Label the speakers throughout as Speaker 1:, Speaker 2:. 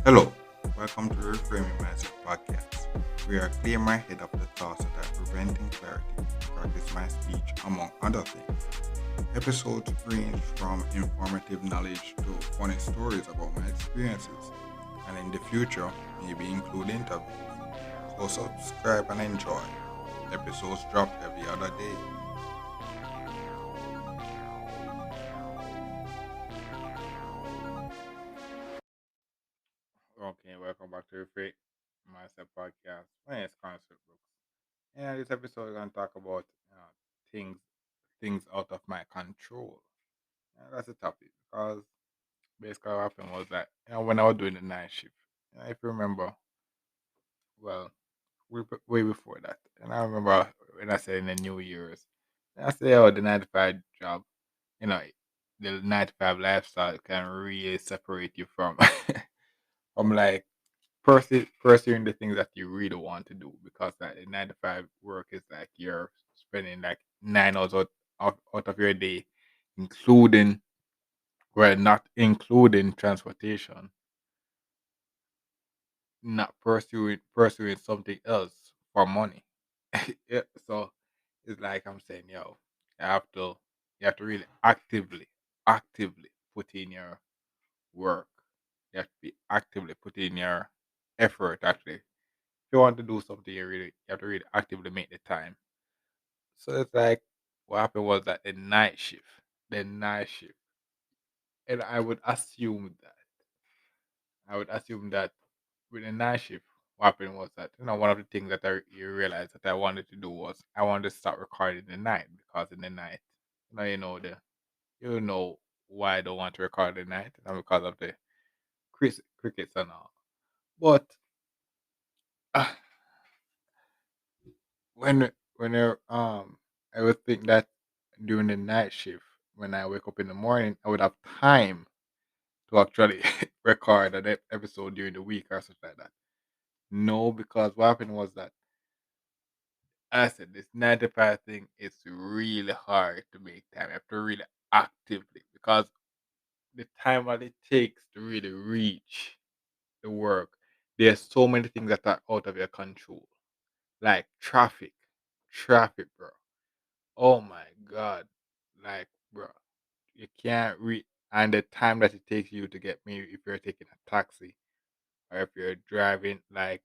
Speaker 1: Hello, welcome to the Reframing Mindset podcast. We are clear my head of the thoughts that are preventing clarity, practice my speech, among other things. Episodes range from informative knowledge to funny stories about my experiences, and in the future, maybe include interviews. So subscribe and enjoy. Episodes drop every other day. Okay, welcome back to Reframing Mindset podcast. My name is Concert Brooks. And this episode, we're going to talk about things things out of my control. That's the topic because basically what happened was that when I was doing the night shift, if you remember, well, way before that, and I remember when I said in the New Year's, I said, "Oh, the 9 to 5 job, you know, the 9 to 5 lifestyle can really separate you from from like pursuing the things that you really want to do because that the 9 to 5 work is like you're spending like 9 hours out of your day, including well, not including transportation, not pursuing something else for money. Yeah, so it's like I'm saying, yo, you have to you have to really actively put in your work. You have to be actively put in your effort actually. If you want to do something you have to really actively make the time. So it's like what happened was that the night shift. And I would assume that with the night shift, what happened was that one of the things that you realized that I wanted to do was I wanted to start recording the night because in the night, you know why I don't want to record the night, and because of the crickets and all. But uh, when I would think that during the night shift, when I wake up in the morning, I would have time to actually record an episode during the week or something like that. No, because what happened was that I said this 9 to 5 thing is really hard to make time. You have to really actively because the time that it takes to really reach the work, there's so many things that are out of your control. Like traffic, bro. Oh my god. Like, bro, you can't read and the time that it takes you to get me if you're taking a taxi or if you're driving, like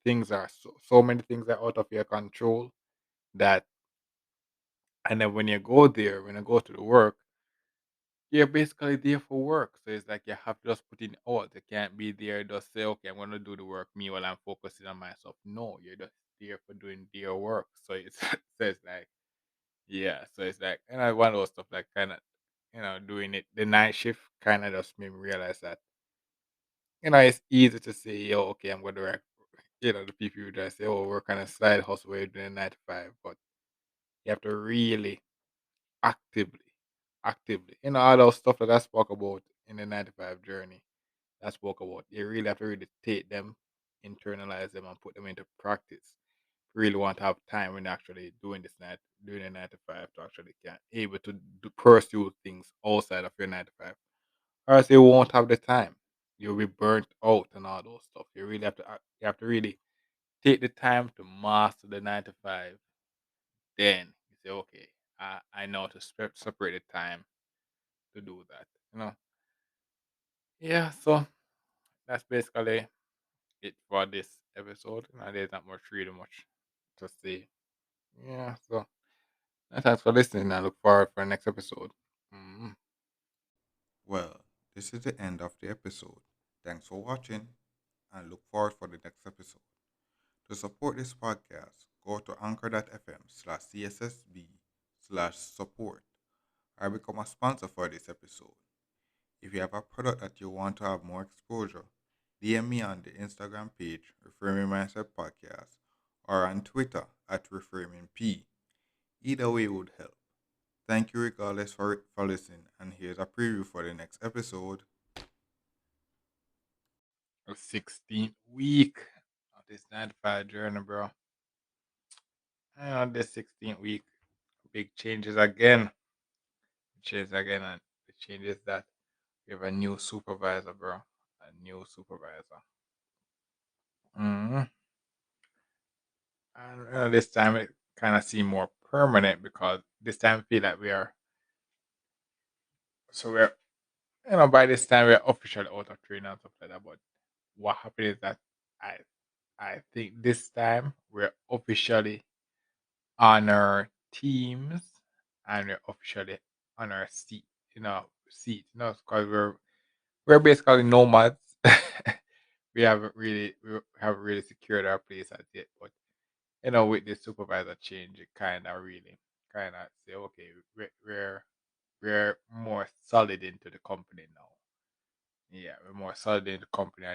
Speaker 1: things are so many things are out of your control that and then when you go to the work, you're basically there for work. So it's like you have to just put in hours. You can't be there just say, okay, I'm gonna do the work me while I'm focusing on myself. No, you're just there for doing their work. So it's so it's like yeah, so it's like one of those stuff like kinda doing it the night shift kinda just made me realize that, it's easy to say, yo, okay, I'm gonna work the people who just say, oh, work on a side hustle where you're doing 9 to 5, but you have to really actively, actively. All those stuff that I spoke about in the 9 to 5 journey. I spoke about. You really have to really take them, internalize them, and put them into practice. You really want to have time when you're actually doing a 9 to 5 to actually get able to pursue things outside of your 9 to 5. Or else you won't have the time. You'll be burnt out and all those stuff. You really have to you have to really take the time to master the 9 to 5. Then you say, okay, I know to separate the time to do that. Yeah, so that's basically it for this episode. There's not really much to say. Yeah, so thanks for listening. I look forward for the next episode. Mm. Well, this is the end of the episode. Thanks for watching and look forward for the next episode. To support this podcast, go to anchor.fm/cssb/support or become a sponsor for this episode. If you have a product that you want to have more exposure, DM me on the Instagram page, Reframing Mindset Podcast, or on Twitter at ReframingP. Either way would help. Thank you regardless for listening, and here's a preview for the next episode. The 16th week of this 9 to 5 journey, bro. And on this 16th week, big changes again. Changes again, and the changes that we have a new supervisor, bro. A new supervisor. hmm And this time it kind of seemed more permanent because this time I feel like we are. So we're, by this time we're officially out of training and stuff like that. But what happened is that I, I think this time we're officially on our teams and we're officially on our seat, because we're basically nomads. We haven't really secured our place as yet, but with the supervisor change, it kind of really kind of say, okay, we're more solid into the company now. Yeah, we're more solid in the company.